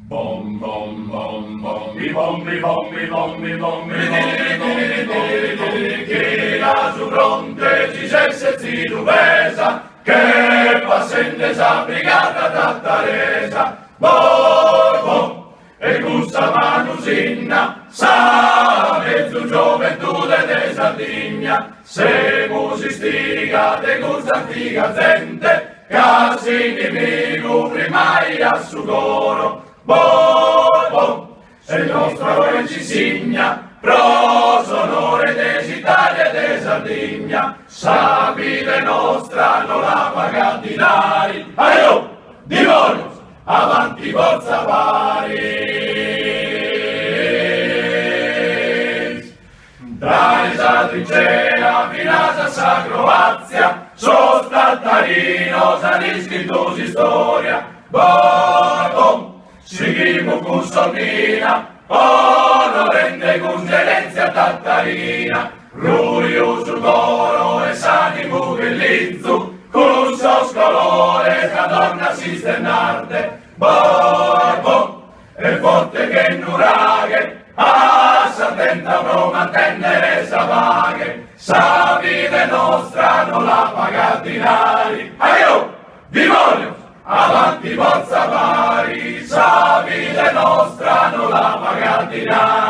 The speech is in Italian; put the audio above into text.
Bom bom bom bom, mi bom mi bom mi bom mi bom mi bom, che la su fronte ci cesse ziluvesa, che passende sa brigata tattaresa, bom bom, e gusta manusinna, sa mezzo gioventù de Sardegna, se musistiga de gusta antica gente, casi inimigo primai a su coro, bom bom, se il nostro re ci signa, pro sonore d'Italia e de Sardegna, sa vita nostra non la paga dinari, aio, dimonios, avanti forza Paris! Dai sa trincea fino a sa Croazia, so stattarino sa riscritto si storia, bom bom, seguimo con Solmina, onorende con Zelenzia tattarina, Ruiu sul coro e s'animo che lizzu, con so scolore che donna si stennarde, bom bom, e forte che nuraghe, a s'attenta pro mantennere sa vaghe, sa vita nostra non la paga dinari, aio, demonio, avanti forza pari, sa vita nostra non la paga dinari.